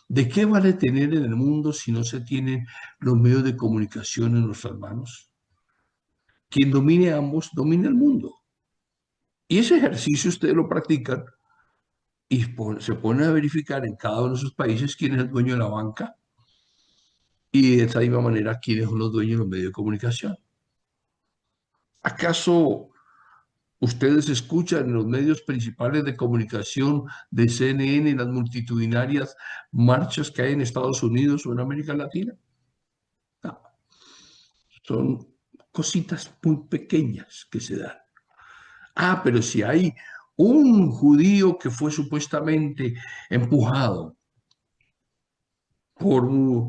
¿De qué vale tener en el mundo si no se tienen los medios de comunicación en nuestras manos? Quien domine ambos, domina el mundo. Y ese ejercicio ustedes lo practican y se ponen a verificar en cada uno de esos países quién es el dueño de la banca y de esa misma manera quiénes son los dueños de los medios de comunicación. ¿Acaso ustedes escuchan en los medios principales de comunicación de CNN las multitudinarias marchas que hay en Estados Unidos o en América Latina? No. Son cositas muy pequeñas que se dan. Ah, pero si hay un judío que fue supuestamente empujado por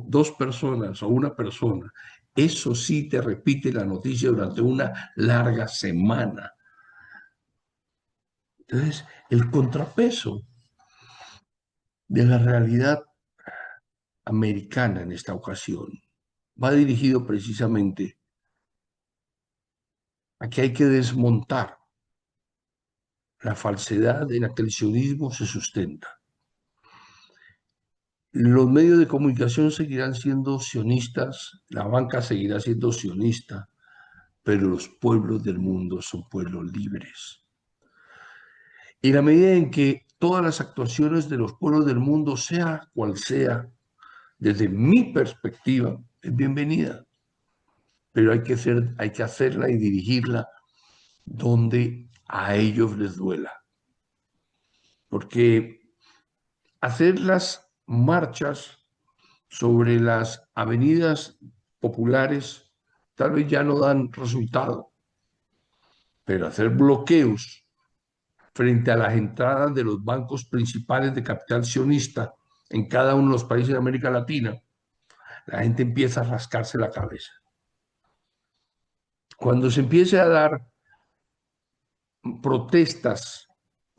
dos personas o una persona, eso sí te repite la noticia durante una larga semana. Entonces, el contrapeso de la realidad americana en esta ocasión va dirigido precisamente a que hay que desmontar la falsedad en la que el sionismo se sustenta. Los medios de comunicación seguirán siendo sionistas, la banca seguirá siendo sionista, pero los pueblos del mundo son pueblos libres. Y la medida en que todas las actuaciones de los pueblos del mundo, sea cual sea, desde mi perspectiva, es bienvenida. Pero hay que hacerla y dirigirla donde a ellos les duela. Porque hacer las marchas sobre las avenidas populares tal vez ya no dan resultado, pero hacer bloqueos frente a las entradas de los bancos principales de capital sionista en cada uno de los países de América Latina, la gente empieza a rascarse la cabeza. Cuando se empiece a dar protestas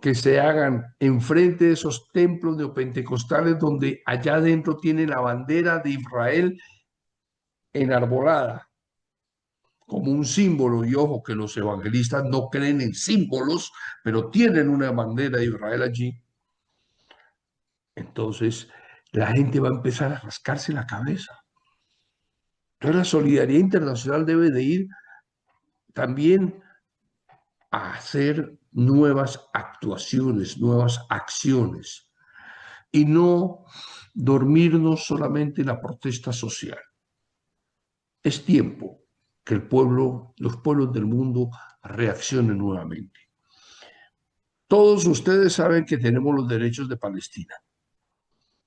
que se hagan enfrente de esos templos neopentecostales donde allá adentro tiene la bandera de Israel enarbolada como un símbolo, y ojo que los evangelistas no creen en símbolos, pero tienen una bandera de Israel allí. Entonces la gente va a empezar a rascarse la cabeza. Entonces la solidaridad internacional debe de ir también a hacer nuevas actuaciones, nuevas acciones, y no dormirnos solamente en la protesta social. Es tiempo que los pueblos del mundo reaccionen nuevamente. Todos ustedes saben que tenemos los derechos de Palestina,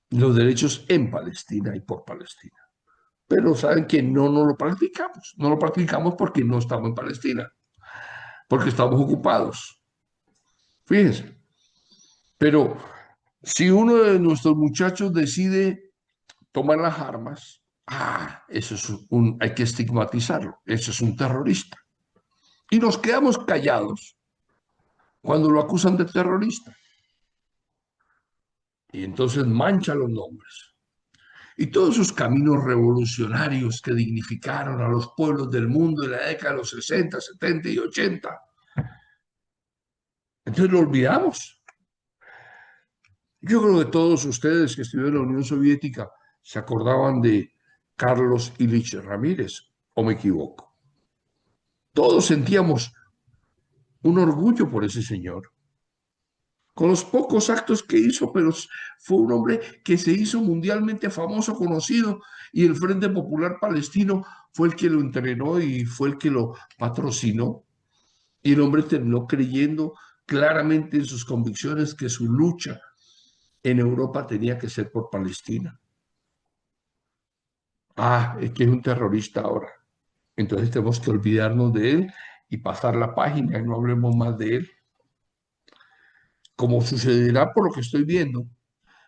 los derechos en Palestina y por Palestina, pero saben que no lo practicamos. No lo practicamos porque no estamos en Palestina, porque estamos ocupados. Fíjense, pero si uno de nuestros muchachos decide tomar las armas, eso es hay que estigmatizarlo, eso es un terrorista. Y nos quedamos callados cuando lo acusan de terrorista. Y entonces mancha los nombres. Y todos esos caminos revolucionarios que dignificaron a los pueblos del mundo en la década de los 60, 70 y 80. Entonces lo olvidamos. Yo creo que todos ustedes que estuvieron en la Unión Soviética se acordaban de Carlos Ilich Ramírez, ¿o me equivoco? Todos sentíamos un orgullo por ese señor, con los pocos actos que hizo, pero fue un hombre que se hizo mundialmente famoso, conocido, y el Frente Popular Palestino fue el que lo entrenó y fue el que lo patrocinó, y el hombre terminó creyendo claramente en sus convicciones que su lucha en Europa tenía que ser por Palestina. Ah, es que es un terrorista ahora. Entonces tenemos que olvidarnos de él y pasar la página y no hablemos más de él. Como sucederá por lo que estoy viendo,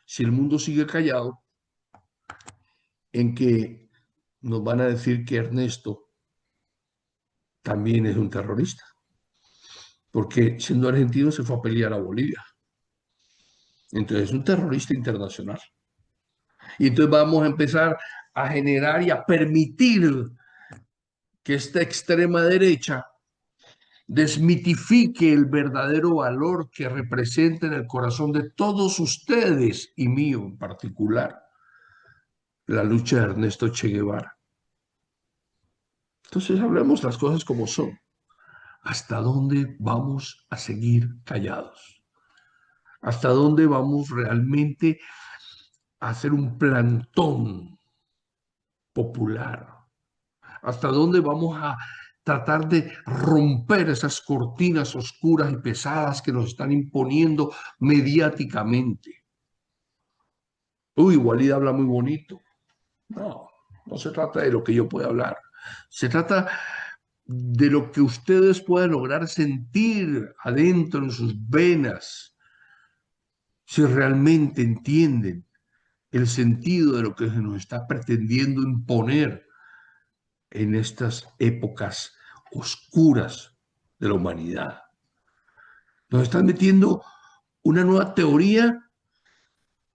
si el mundo sigue callado, en que nos van a decir que Ernesto también es un terrorista, porque siendo argentino se fue a pelear a Bolivia. Entonces es un terrorista internacional. Y entonces vamos a empezar a generar y a permitir que esta extrema derecha desmitifique el verdadero valor que representa en el corazón de todos ustedes y mío en particular la lucha de Ernesto Che Guevara. Entonces hablemos las cosas como son. ¿Hasta dónde vamos a seguir callados? ¿Hasta dónde vamos realmente a hacer un plantón popular? ¿Hasta dónde vamos a tratar de romper esas cortinas oscuras y pesadas que nos están imponiendo mediáticamente? Uy, Walid habla muy bonito. No, no se trata de lo que yo pueda hablar. Se trata de lo que ustedes puedan lograr sentir adentro en sus venas, si realmente entienden el sentido de lo que se nos está pretendiendo imponer en estas épocas oscuras de la humanidad. Nos están metiendo una nueva teoría,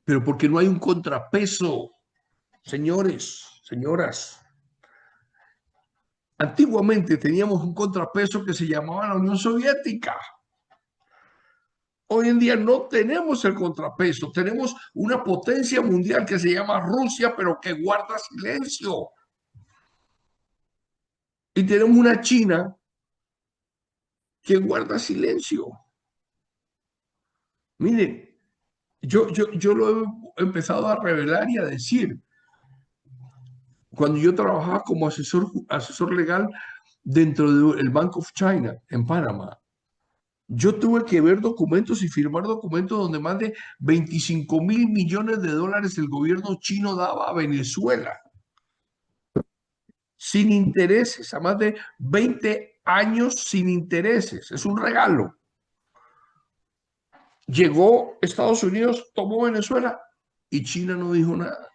pero porque no hay un contrapeso, señores, señoras. Antiguamente teníamos un contrapeso que se llamaba la Unión Soviética. Hoy en día no tenemos el contrapeso, tenemos una potencia mundial que se llama Rusia, pero que guarda silencio. Y tenemos una China que guarda silencio. Miren, yo lo he empezado a revelar y a decir. Cuando yo trabajaba como asesor legal dentro del Bank of China en Panamá, yo tuve que ver documentos y firmar documentos donde más de 25.000 millones de dólares el gobierno chino daba a Venezuela, sin intereses, a más de 20 años sin intereses. Es un regalo. Llegó Estados Unidos, tomó Venezuela y China no dijo nada.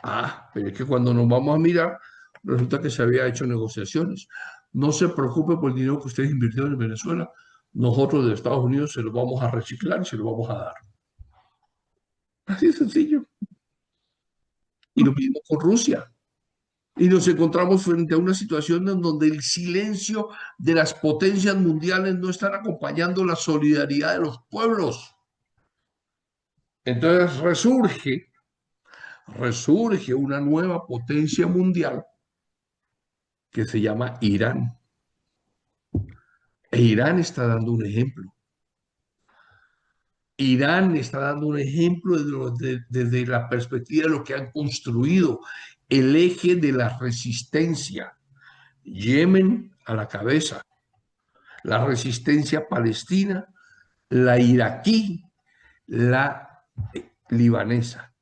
Ah, pero es que cuando nos vamos a mirar, resulta que se había hecho negociaciones. No se preocupe por el dinero que ustedes invirtieron en Venezuela. Nosotros de Estados Unidos se lo vamos a reciclar y se lo vamos a dar. Así de sencillo. Y lo mismo con Rusia. Y nos encontramos frente a una situación en donde el silencio de las potencias mundiales no están acompañando la solidaridad de los pueblos. Entonces resurge una nueva potencia mundial que se llama Irán. E Irán está dando un ejemplo. Irán está dando un ejemplo desde la perspectiva de lo que han construido, el eje de la resistencia. Yemen a la cabeza, la resistencia palestina, la iraquí, la libanesa.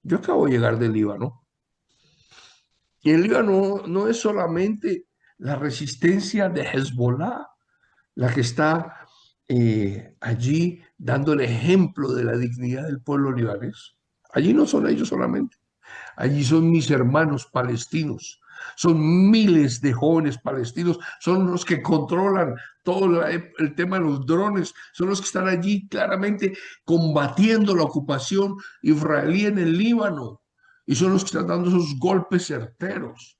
Yo acabo de llegar del Líbano. Y el Líbano no es solamente la resistencia de Hezbollah, la que está allí dando el ejemplo de la dignidad del pueblo libanés. Allí no son ellos solamente, allí son mis hermanos palestinos, son miles de jóvenes palestinos, son los que controlan todo el tema de los drones, son los que están allí claramente combatiendo la ocupación israelí en el Líbano y son los que están dando esos golpes certeros.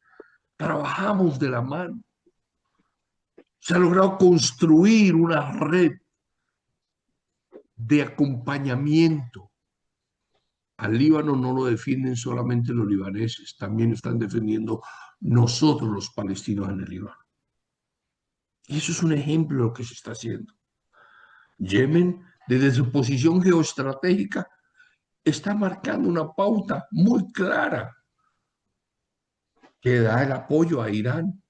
Trabajamos de la mano. Se ha logrado construir una red de acompañamiento. Al Líbano no lo defienden solamente los libaneses, también están defendiendo nosotros los palestinos en el Líbano. Y eso es un ejemplo de lo que se está haciendo. Yemen, desde su posición geoestratégica, está marcando una pauta muy clara que da el apoyo a Irán.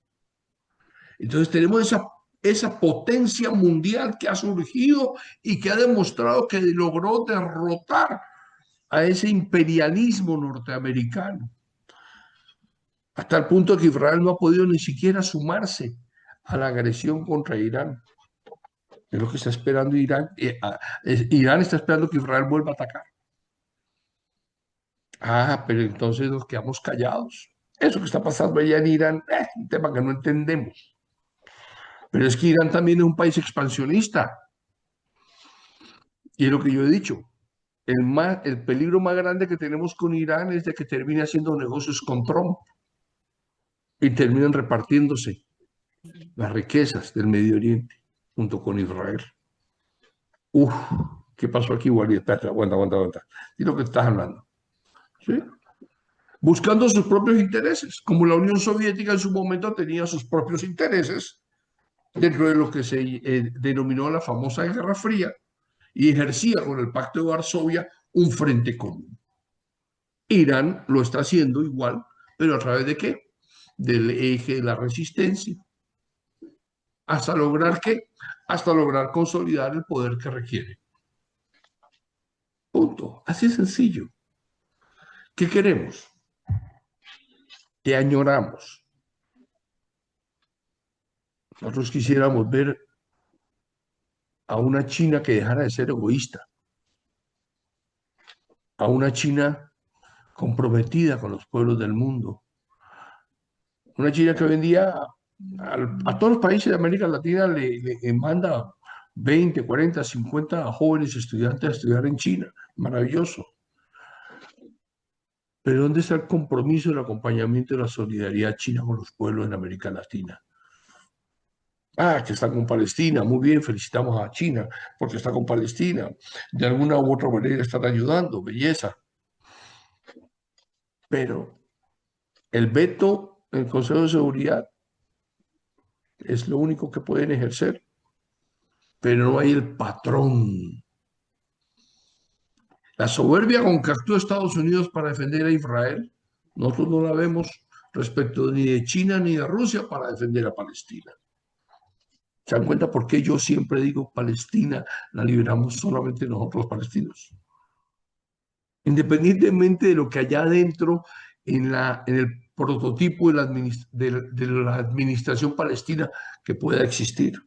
Entonces tenemos esa potencia mundial que ha surgido y que ha demostrado que logró derrotar a ese imperialismo norteamericano, hasta el punto de que Israel no ha podido ni siquiera sumarse a la agresión contra Irán. Es lo que está esperando Irán. Irán está esperando que Israel vuelva a atacar. Ah, pero entonces nos quedamos callados. Eso que está pasando allá en Irán es un tema que no entendemos. Pero es que Irán también es un país expansionista. Y es lo que yo he dicho. El peligro más grande que tenemos con Irán es de que termine haciendo negocios con Trump y terminen repartiéndose las riquezas del Medio Oriente junto con Israel. Uf, ¿qué pasó aquí, Wally? Espera, aguanta. ¿Y lo que estás hablando? ¿Sí? Buscando sus propios intereses, como la Unión Soviética en su momento tenía sus propios intereses dentro de lo que se denominó la famosa Guerra Fría y ejercía con el Pacto de Varsovia un frente común. Irán lo está haciendo igual, pero ¿a través de qué? Del eje de la resistencia. ¿Hasta lograr qué? Hasta lograr consolidar el poder que requiere. Punto. Así de sencillo. ¿Qué queremos? ¿Qué añoramos? Nosotros quisiéramos ver a una China que dejara de ser egoísta, a una China comprometida con los pueblos del mundo, una China que hoy en día a todos los países de América Latina le manda 20, 40, 50 jóvenes estudiantes a estudiar en China. Maravilloso. Pero ¿dónde está el compromiso, el acompañamiento y la solidaridad china con los pueblos en América Latina? Ah, que están con Palestina. Muy bien, felicitamos a China porque está con Palestina. De alguna u otra manera están ayudando. Belleza. Pero el veto en el Consejo de Seguridad es lo único que pueden ejercer. Pero no hay el patrón. La soberbia con que actúa Estados Unidos para defender a Israel, nosotros no la vemos respecto ni de China ni de Rusia para defender a Palestina. ¿Se dan cuenta por qué yo siempre digo Palestina la liberamos solamente nosotros los palestinos? Independientemente de lo que allá adentro en el prototipo de la administración palestina que pueda existir.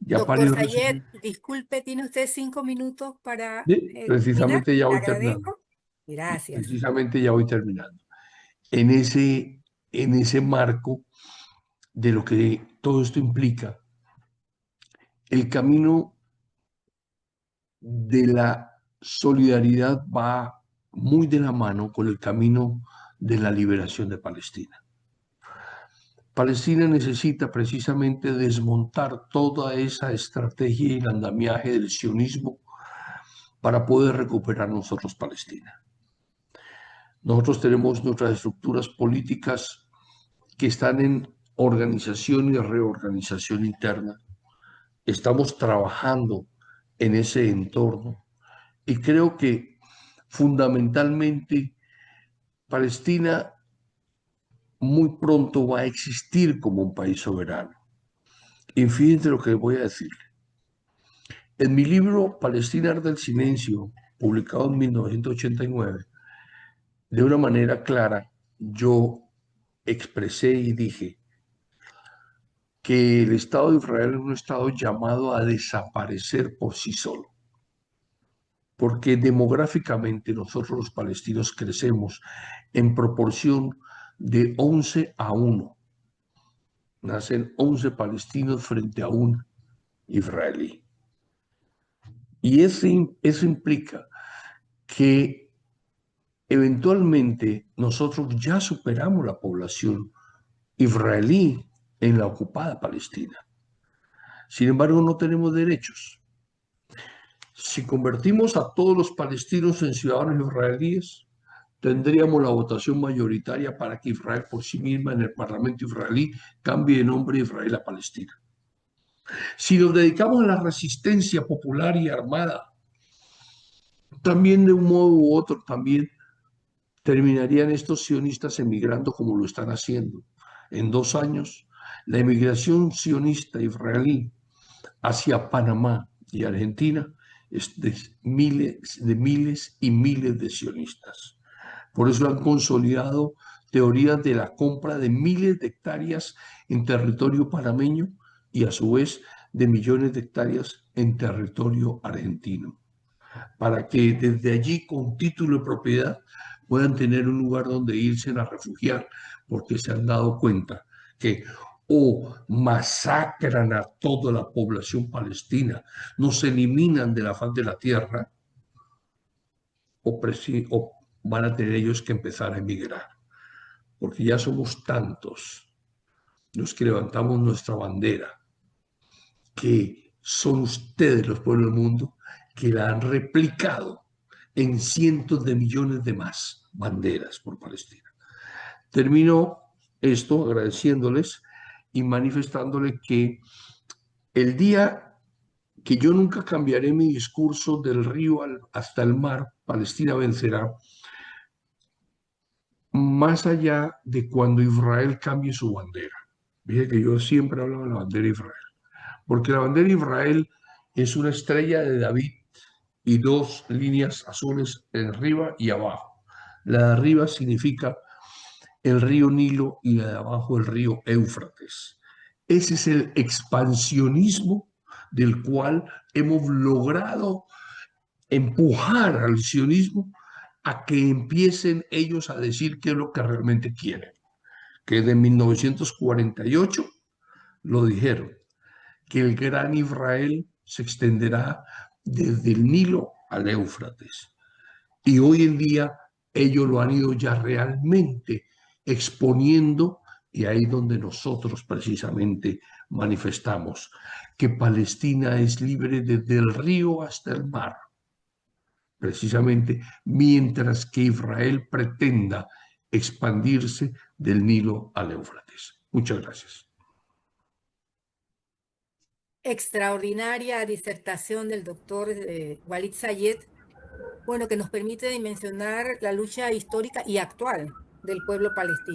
Ya Doctor para Sayed, disculpe, ¿tiene usted 5 minutos para terminar? precisamente ya Le voy terminando. agradezco. Gracias. Precisamente ya voy terminando. En ese marco de lo que todo esto implica, el camino de la solidaridad va muy de la mano con el camino de la liberación de Palestina. Palestina necesita precisamente desmontar toda esa estrategia y el andamiaje del sionismo para poder recuperar nosotros Palestina. Nosotros tenemos nuestras estructuras políticas que están en organización y reorganización interna. Estamos trabajando en ese entorno y creo que fundamentalmente Palestina muy pronto va a existir como un país soberano. Y fíjense lo que voy a decirle. En mi libro Palestina Arde el Silencio, publicado en 1989, de una manera clara, yo expresé y dije que el Estado de Israel es un Estado llamado a desaparecer por sí solo, porque demográficamente nosotros los palestinos crecemos en proporción de 11-1. Nacen 11 palestinos frente a un israelí. Y eso implica que eventualmente nosotros ya superamos la población israelí en la ocupada Palestina. Sin embargo, no tenemos derechos. Si convertimos a todos los palestinos en ciudadanos israelíes, tendríamos la votación mayoritaria para que Israel por sí misma en el Parlamento israelí cambie de nombre de Israel a Palestina. Si nos dedicamos a la resistencia popular y armada, también de un modo u otro, también terminarían estos sionistas emigrando como lo están haciendo. En 2 años La inmigración sionista israelí hacia Panamá y Argentina es de miles y miles de sionistas. Por eso han consolidado teorías de la compra de miles de hectáreas en territorio panameño y a su vez de millones de hectáreas en territorio argentino, para que desde allí con título de propiedad puedan tener un lugar donde irse a refugiar, porque se han dado cuenta que o masacran a toda la población palestina, nos eliminan de la faz de la tierra, o van a tener ellos que empezar a emigrar, porque ya somos tantos los que levantamos nuestra bandera, que son ustedes los pueblos del mundo que la han replicado en cientos de millones de más banderas por Palestina. Termino esto agradeciéndoles y manifestándole que el día que yo nunca cambiaré mi discurso del río hasta el mar, Palestina vencerá, más allá de cuando Israel cambie su bandera. Fíjate que yo siempre hablo de la bandera de Israel, porque la bandera de Israel es una estrella de David y dos líneas azules arriba y abajo. La de arriba significa el río Nilo y la de abajo el río Éufrates. Ese es el expansionismo del cual hemos logrado empujar al sionismo a que empiecen ellos a decir qué es lo que realmente quieren. Que de 1948 lo dijeron, que el gran Israel se extenderá desde el Nilo al Éufrates. Y hoy en día ellos lo han ido ya realmente exponiendo, y ahí donde nosotros precisamente manifestamos que Palestina es libre desde el río hasta el mar, precisamente mientras que Israel pretenda expandirse del Nilo al Éufrates. Muchas gracias. Extraordinaria disertación del doctor Walid Sayed, bueno, que nos permite dimensionar la lucha histórica y actual del pueblo palestino.